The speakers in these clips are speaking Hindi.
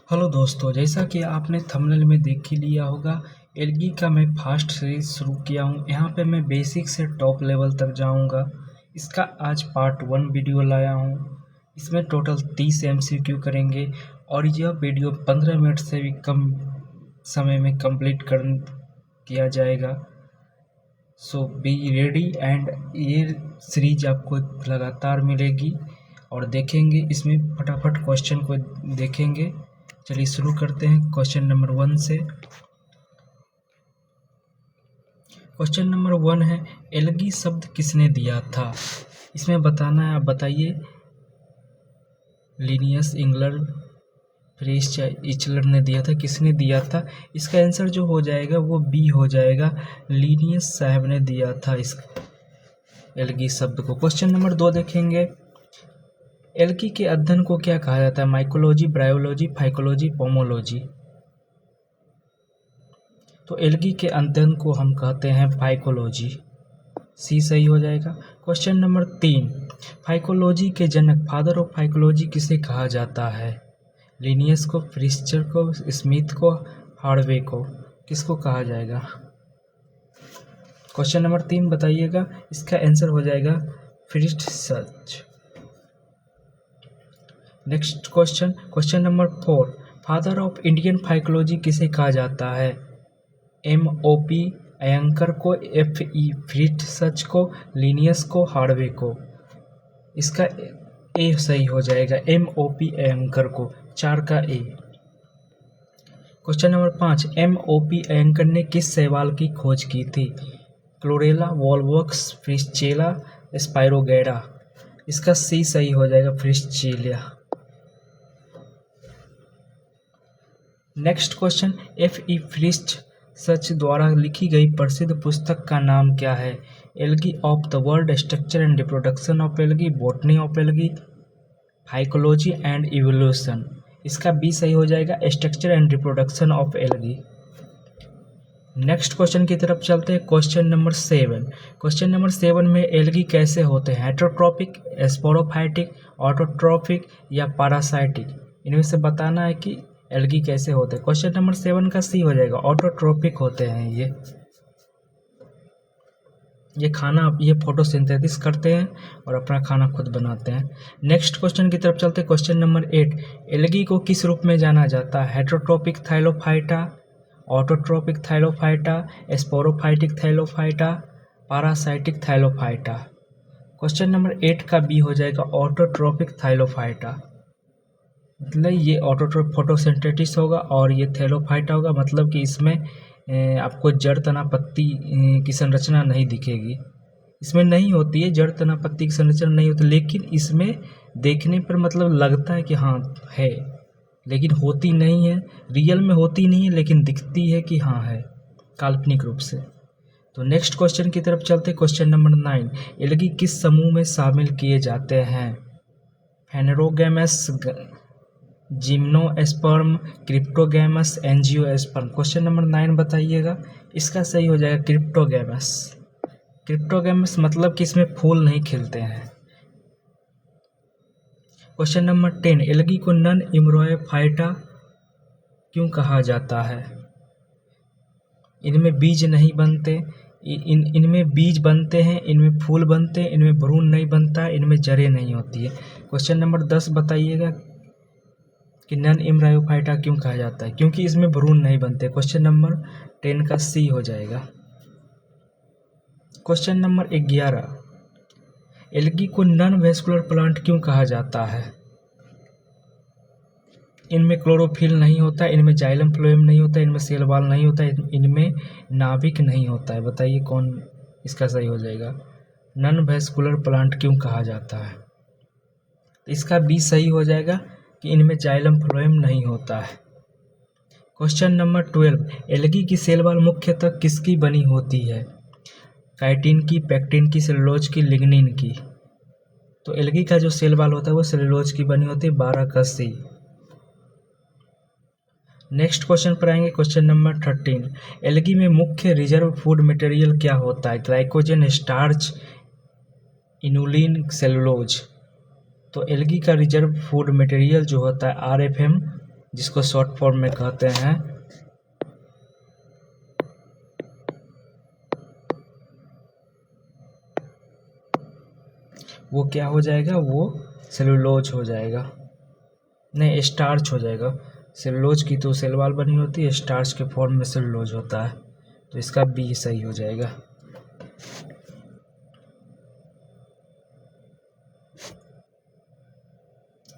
हेलो दोस्तों, जैसा कि आपने थंबनेल में देख ही लिया होगा, एलगी का मैं फास्ट सीरीज शुरू किया हूँ। यहाँ पे मैं बेसिक से टॉप लेवल तक जाऊँगा। इसका आज पार्ट 1 वीडियो लाया हूँ। इसमें टोटल 30 एमसीक्यू करेंगे और यह वीडियो 15 मिनट से भी कम समय में कंप्लीट किया जाएगा। सो बी रेडी एंड ये सीरीज आपको लगातार मिलेगी और देखेंगे। इसमें फटाफट क्वेश्चन को देखेंगे। चलिए शुरू करते हैं क्वेश्चन नंबर 1 से। क्वेश्चन नंबर 1 है, एलगी शब्द किसने दिया था? इसमें बताना है, आप बताइए। लिनियस, इंगलर, फ्रीस या इचलर ने दिया था? किसने दिया था? इसका आंसर जो हो जाएगा वो बी हो जाएगा। लिनियस साहब ने दिया था इस एलगी शब्द को। क्वेश्चन नंबर 2 देखेंगे। एलगी के अध्ययन को क्या कहा जाता है? Mycology, bryology, phycology, pomology. तो एलगी के अध्ययन को हम कहते हैं फाइकोलॉजी। सी सही हो जाएगा। क्वेश्चन नंबर 3, फाइकोलॉजी के जनक, फादर ऑफ फाइकोलॉजी किसे कहा जाता है? लिनियस को, फ्रिस्चर को, स्मिथ को, हार्वे को? किसको कहा जाएगा? क्वेश्चन नंबर 3 बताइएगा। इसका आंसर हो जाएगा Fritsch. Next question number 4, father of Indian phycology किसे कहा जाता है? MOP अयंकर को, FE फ्रिट्सच को, लिनियस को, हार्वे को? इसका ए सही हो जाएगा, MOP अयंकर को। 4 का A. Question number 5, MOP Iyengar ने किस शैवाल की खोज की थी? Chlorella, Volvox, Fritschiella, Spirogyra? इसका सी सही हो जाएगा, Fritschiella. Next question, FE Fritsch द्वारा लिखी गई प्रसिद्ध पुस्तक का नाम क्या है? Algae of the world, structure and reproduction of algae, botany of algae, phycology and evolution? इसका बी सही हो जाएगा, structure and reproduction of algae. Next question की तरफ चलते हैं। Question number 7। क्वेश्चन नंबर 7 में एलगी कैसे होते हैं? हेटेरोट्रॉपिक, स्पोरोफाइटिक, ऑटोट्रॉपिक या पैरासाइटिक? इनमें से बताना है कि एलगी कैसे होते हैं। क्वेश्चन नंबर 7 का सी हो जाएगा, ऑटोट्रॉपिक होते हैं। ये फोटोसिंथेसिस करते हैं और अपना खाना खुद बनाते हैं। नेक्स्ट क्वेश्चन की तरफ चलते हैं। क्वेश्चन नंबर 8, एलगी को किस रूप में जाना जाता है? Heterotrophic thallophyta, autotrophic thallophyta, sporophytic thallophyta, parasitic thallophyta? Question number 8 का बी हो जाएगा, ऑटोट्रॉपिक थाइलोफाइटा। मतलब ये ऑटोट्रॉप फोटोसिंथेसिस होगा और ये थैलोफाइटा होगा। मतलब कि इसमें आपको जड़, तना, पत्ती की संरचना नहीं दिखेगी। इसमें नहीं होती है, जड़, तना, पत्ती की संरचना नहीं होती, लेकिन इसमें देखने पर मतलब लगता है कि हाँ है, लेकिन होती नहीं है। रियल में होती नहीं है, लेकिन दिखती है कि हाँ है, काल्पनिक रूप से। तो नेक्स्ट क्वेश्चन की तरफ चलते हैं। क्वेश्चन नंबर 9, एलगी किस समूह में शामिल किए जाते हैं? Phanerogams, gymnosperm, cryptogams, angiosperm? Question number 9 बताइएगा। इसका सही हो जाएगा क्रिप्टोगैमस। क्रिप्टोगैमस मतलब कि इसमें फूल नहीं खिलते हैं। क्वेश्चन नंबर 10, एलगी को नन इम्ब्रोयोफाइटा क्यों कहा जाता है? इनमें बीज नहीं बनते, इनमें बीज बनते हैं, इनमें फूल बनते हैं, इनमें भ्रूण नहीं बनता है, इनमें जड़ें नहीं होती है। क्वेश्चन नंबर 10 बताइएगा कि नन इम्ब्रायोफाइटा क्यों कहा जाता है? क्योंकि इसमें भ्रूण नहीं बनते। क्वेश्चन नंबर 10 का सी हो जाएगा। क्वेश्चन नंबर 11, एलगी को नॉन वेस्कुलर प्लांट क्यों कहा जाता है? इनमें क्लोरोफिल नहीं होता, इनमें जाइलम फ्लोएम नहीं होता, इनमें सेल वॉल नहीं होता, इनमें नाभिक नहीं होता है। बताइए कौन इसका सही हो जाएगा? नॉन वेस्कुलर प्लांट क्यों कहा जाता है? इसका बी सही हो जाएगा कि इनमें जाइलम फ्लोएम नहीं होता है। क्वेश्चन नंबर 12, एलगी की सेल वॉल मुख्यतः किसकी बनी होती है? काइटिन की, पेक्टिन की, सेलुलोज की, लिग्निन की? तो एलगी का जो सेल वॉल होता है वो सेलुलोज की बनी होती है। 12 का सी। नेक्स्ट क्वेश्चन पर आएंगे। क्वेश्चन नंबर 13, एलगी में मुख्य रिजर्व फूड मटेरियल क्या होता है? Glycogen, starch, inulin, cellulose? तो एलगी का रिजर्व फूड मटेरियल जो होता है RFM जिसको शॉर्ट फॉर्म में कहते हैं, वो क्या हो जाएगा, वो सेलुलोज हो जाएगा, नहीं स्टार्च हो जाएगा। सेलुलोज की तो सेल वॉल बनी होती है, स्टार्च के फॉर्म में सेलुलोज होता है, तो इसका बी सही हो जाएगा।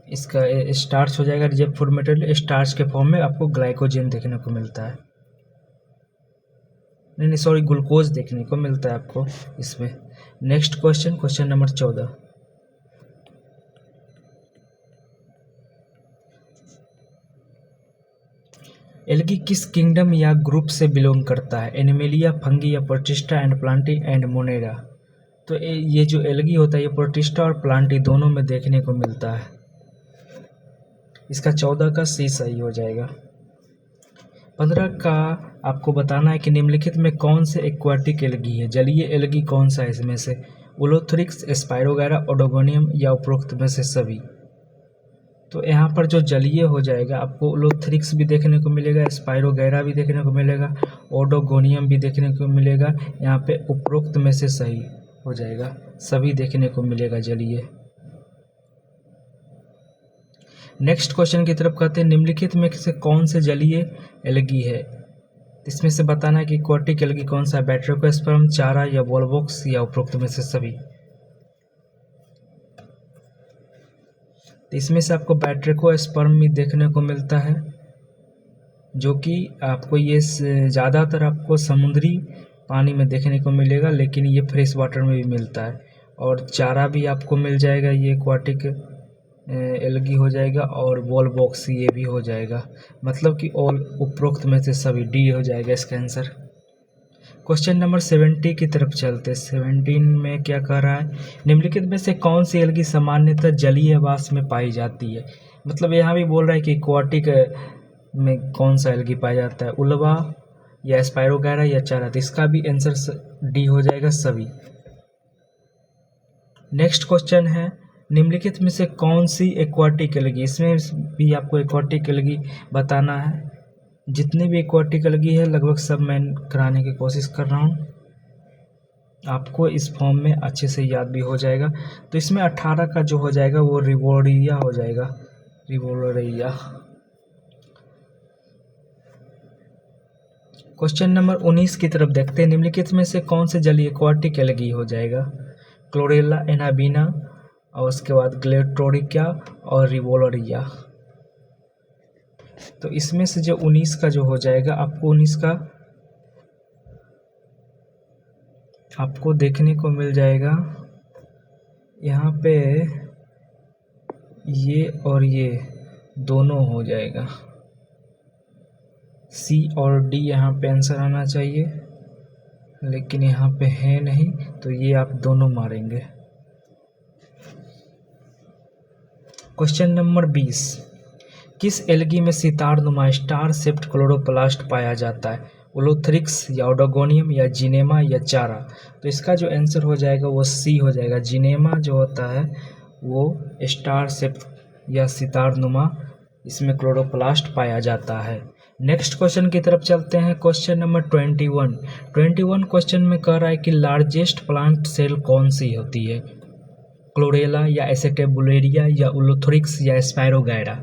इसका स्टार्च हो जाएगा। जब फूड मटेरियल स्टार्च के फॉर्म में आपको ग्लाइकोजन देखने को मिलता है, नहीं सॉरी, ग्लूकोज देखने को मिलता है आपको इसमें। Next question, question number 14। Algae किस किंगडम या ग्रुप से बिलोंग करता है? एनिमेलिया, फंगी या protista and Plantae and Monera. तो ये जो एल्गी होता है ये प्रोटिस्टा और प्लांटी दोनों में देखने को मिलता है। इसका 14 का सी सही हो जाएगा। 15 का आपको बताना है कि निम्नलिखित में कौन से एक्वाटिक एल्गी है, जलीय एल्गी कौन सा है इसमें से? उलोथ्रिक्स, स्पायरोगैरा, ओडोगोनियम या उपरोक्त में से सभी। तो यहाँ पर जो जलीय हो जाएगा आपको उलोथ्रिक्स भी देखने को मिलेगा, स्पायरोगैरा भी देखने को मिलेगा, ओडोगोनियम भी देखने को मिलेगा। यहाँ पे उपरोक्त में से सही हो जाएगा, सभी देखने को मिलेगा जलीय। नेक्स्ट क्वेश्चन की तरफ कहते हैं, निम्नलिखित में से कौन से जलीय एल्गी है? इसमें से बताना है कि एक्वाटिक एल्गी कौन सा है, बैट्रिकोस्पर्म, चारा या वॉलवॉक्स या उपरोक्त में से सभी। तो इसमें से आपको बैट्रिकोस्पर्म भी देखने को मिलता है, जो कि आपको ये ज़्यादातर आपको समुद्री पानी में देखने को मिलेगा, लेकिन ये फ्रेश वाटर में भी मिलता है। और चारा भी आपको मिल जाएगा, ये एक्वाटिक एल्गी हो जाएगा, और वॉलवॉक्स ये भी हो जाएगा। मतलब कि ऑल उपरोक्त में से सभी, डी हो जाएगा इसका आंसर। क्वेश्चन नंबर 70 की तरफ चलते। 17 में क्या कह रहा है, निम्नलिखित में से कौन सी एल्गी सामान्यतः जलीय आवास में पाई जाती है? मतलब यहाँ भी बोल रहा है कि एक्वाटिक में कौन सा एल्गी पाया जाता है, उल्वा या स्पायरोगैरा या चारा। तो इसका भी आंसर डी हो जाएगा, सभी। नेक्स्ट क्वेश्चन है, निम्नलिखित में से कौन सी एक्वाटिक एल्गी, इसमें भी आपको एक्वाटिक एल्गी बताना है। जितनी भी एक्वाटिक एल्गी है लगभग सब मैं कराने की कोशिश कर रहा हूँ, आपको इस फॉर्म में अच्छे से याद भी हो जाएगा। तो इसमें 18 का जो हो जाएगा वो रिवोरिया हो जाएगा, रिवोरिया। क्वेश्चन नंबर 19 की तरफ देखते हैं, निम्नलिखित में से कौन से जलीय एक्वाटिक एल्गी हो जाएगा? क्लोरेला, एनाबीना, और उसके बाद ग्लेटोरिका और रिवोलरिया। तो इसमें से जो 19 का जो हो जाएगा, आपको 19 का आपको देखने को मिल जाएगा यहाँ पे, ये और ये दोनों हो जाएगा, सी और डी यहाँ पे आंसर आना चाहिए, लेकिन यहाँ पे है नहीं, तो ये आप दोनों मारेंगे। क्वेश्चन नंबर 20, किस एल्गी में सितारनुमा स्टार शेप्ड क्लोरोप्लास्ट पाया जाता है? उलोथ्रिक्स या ओडोगोनियम या जिनेमा या चारा। तो इसका जो आंसर हो जाएगा वो सी हो जाएगा। जिनेमा जो होता है वो स्टार शेप्ड या सितारनुमा, इसमें क्लोरोप्लास्ट पाया जाता है। नेक्स्ट क्वेश्चन की तरफ चलते हैं। क्वेश्चन नंबर 21 क्वेश्चन में कह रहा है कि लार्जेस्ट प्लांट सेल कौन सी होती है? क्लोरेला या एसेटेबुलेरिया या उलोथ्रिक्स या स्पायरोगैरा।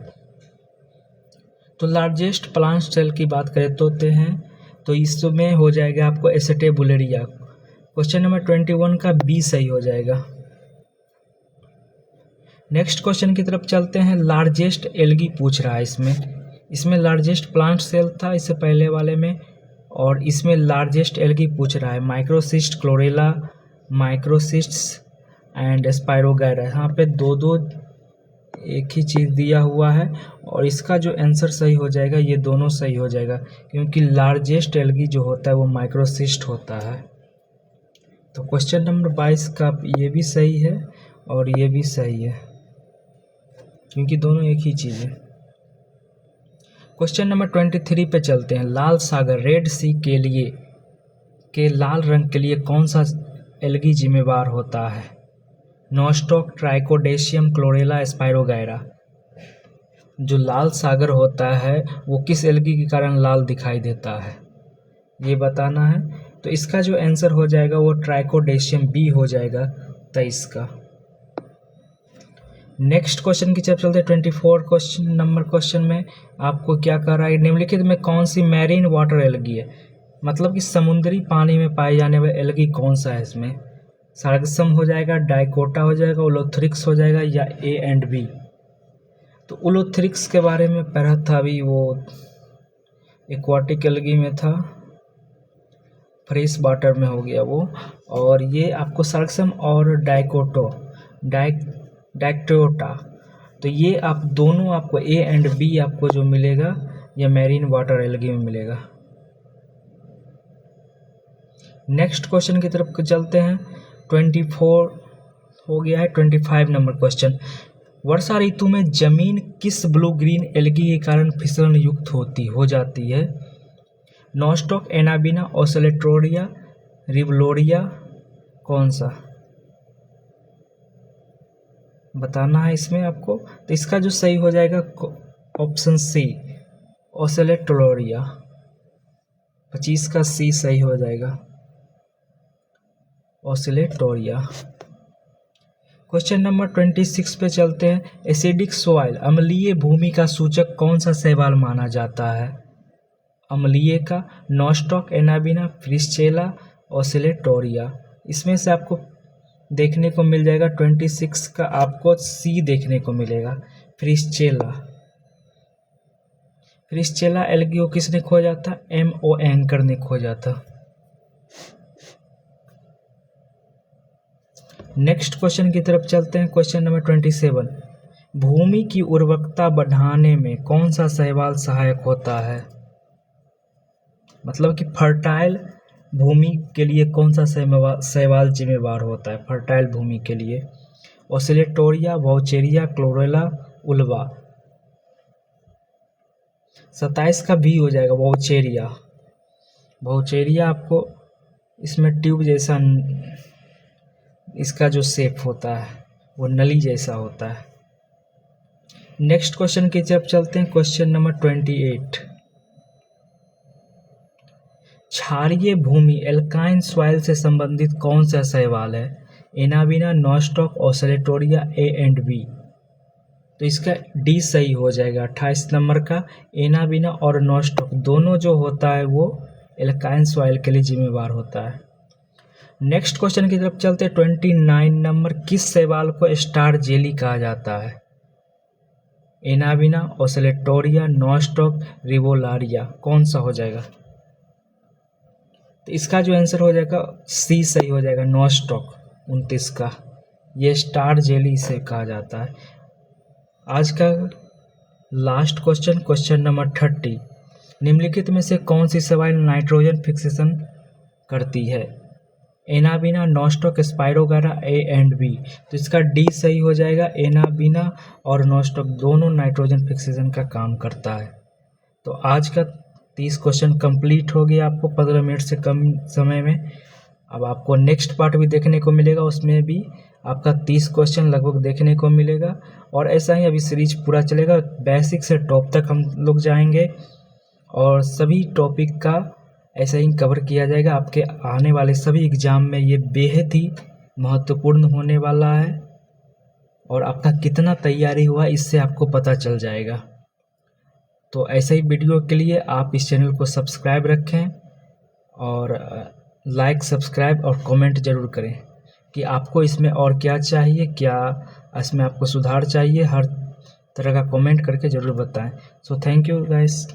तो लार्जेस्ट प्लांट सेल की बात करें तो इसमें हो जाएगा आपको एसेटेबुलेरिया। क्वेश्चन नंबर 21 का बी सही हो जाएगा। नेक्स्ट क्वेश्चन की तरफ चलते हैं। लार्जेस्ट एल्गी पूछ रहा है इसमें लार्जेस्ट प्लांट सेल था इससे पहले वाले में, और इसमें लार्जेस्ट एल्गी पूछ रहा है। माइक्रोसिस्ट, क्लोरेला, माइक्रोसिस्ट्स एंड स्पायरोगैरा। यहाँ पे दो एक ही चीज़ दिया हुआ है, और इसका जो आंसर सही हो जाएगा ये दोनों सही हो जाएगा, क्योंकि लार्जेस्ट एल्गी जो होता है वो माइक्रोसिस्ट होता है। तो क्वेश्चन नंबर 22 का ये भी सही है और ये भी सही है, क्योंकि दोनों एक ही चीज़ है। क्वेश्चन नंबर 23 पे चलते हैं। लाल सागर, रेड सी के लाल रंग के लिए कौन सा एल्गी जिम्मेवार होता है? Nostoc, Trichodesmium, Chlorella, Spirogyra. जो लाल सागर होता है वो किस एल्गी के कारण लाल दिखाई देता है, ये बताना है। तो इसका जो आंसर हो जाएगा वो ट्राइकोडेशियम बी हो जाएगा 23 का। नेक्स्ट क्वेश्चन की तरफ चलते हैं। 24 नंबर क्वेश्चन में आपको क्या कर रहा है, निम्नलिखित में कौन सी मैरीन वाटर एल्गी है, मतलब कि समुद्री पानी में पाए जाने वाले एल्गी कौन सा है। इसमें सार्गसम हो जाएगा, डाइकोटा हो जाएगा, उलोथ्रिक्स हो जाएगा या ए एंड बी। तो उलोथ्रिक्स के बारे में पढ़ा था अभी, वो एक्वाटिक एल्गी में था, फ्रेश वाटर में हो गया वो। और ये आपको सार्गसम और डाइकोटा, तो ये आप दोनों आपको ए एंड बी आपको जो मिलेगा ये मैरीन वाटर एल्गी में मिलेगा। नेक्स्ट क्वेश्चन की तरफ चलते हैं। 24 हो गया है। 25 नंबर क्वेश्चन, वर्षा ऋतु में जमीन किस ब्लू ग्रीन एल्गी के कारण फिसलन युक्त हो जाती है। नॉस्टॉक, एनाबिना, ओसेलेटोरिया, रिवलोरिया, कौन सा बताना है इसमें आपको। तो इसका जो सही हो जाएगा ऑप्शन सी, ओसेलेटोरिया। 25 का सी सही हो जाएगा, ओसेलेटोरिया। क्वेश्चन नंबर 26 पे चलते हैं। एसिडिक सॉइल, अम्लीय भूमि का सूचक कौन सा शैवाल माना जाता है। अम्लीय का नॉस्टॉक, एनाबिना, फ्रिस्चेला, ओसेलेटोरिया। इसमें से आपको देखने को मिल जाएगा 26 का आपको सी देखने को मिलेगा, फ्रिस्चेला। फ्रिस्चेला एल्गी को किसने खोजा था, M.O. एंकर ने खोजा था। नेक्स्ट क्वेश्चन की तरफ चलते हैं। क्वेश्चन नंबर 27, भूमि की उर्वरकता बढ़ाने में कौन सा शैवाल सहायक होता है, मतलब कि फर्टाइल भूमि के लिए कौन सा शैवाल जिम्मेवार होता है फर्टाइल भूमि के लिए। ओसेलेटोरिया, वाउचेरिया, क्लोरेला, उल्वा। 27 का भी हो जाएगा वाउचेरिया। वाउचेरिया आपको इसमें ट्यूब जैसा इसका जो शेप होता है वो नली जैसा होता है। नेक्स्ट क्वेश्चन की तरफ चलते हैं। क्वेश्चन नंबर 28, क्षारीय भूमि एल्काइन सॉइल से संबंधित कौन सा शैवाल है। Anabaena, Nostoc, Oscillatoria, A and B. तो इसका डी सही हो जाएगा 28 नंबर का। एनाबिना और नॉस्टॉक दोनों जो होता है वो एल्काइन सॉइल के लिए जिम्मेवार होता है। नेक्स्ट क्वेश्चन की तरफ चलते हैं। 29 नंबर, किस शैवाल को स्टार जेली कहा जाता है। एनाबिना, ओसेलेटोरिया, नॉस्टॉक, रिवोलारिया, कौन सा हो जाएगा। तो इसका जो आंसर हो जाएगा सी सही हो जाएगा, नॉस्टॉक 29 का। ये स्टार जेली इसे कहा जाता है। आज का लास्ट क्वेश्चन, क्वेश्चन नंबर 30, निम्नलिखित में से कौन सी शैवाल नाइट्रोजन फिक्सेशन करती है। Anabaena, Nostoc, Spirogyra, A and B. तो इसका डी सही हो जाएगा। एनाबिना और नॉस्टॉक दोनों नाइट्रोजन फिक्सेशन का काम करता है। तो आज का 30 क्वेश्चन कंप्लीट हो गया आपको 15 मिनट से कम समय में। अब आपको नेक्स्ट पार्ट भी देखने को मिलेगा, उसमें भी आपका 30 क्वेश्चन लगभग देखने को मिलेगा। और ऐसा ही अभी सीरीज पूरा चलेगा, बेसिक से टॉप तक हम लोग जाएंगे और सभी टॉपिक का ऐसा ही कवर किया जाएगा। आपके आने वाले सभी एग्ज़ाम में ये बेहद ही महत्वपूर्ण होने वाला है और आपका कितना तैयारी हुआ इससे आपको पता चल जाएगा। तो ऐसे ही वीडियो के लिए आप इस चैनल को सब्सक्राइब रखें और लाइक, सब्सक्राइब और कमेंट ज़रूर करें कि आपको इसमें और क्या चाहिए, क्या इसमें आपको सुधार चाहिए, हर तरह का कमेंट करके ज़रूर बताएं। So thank you guys.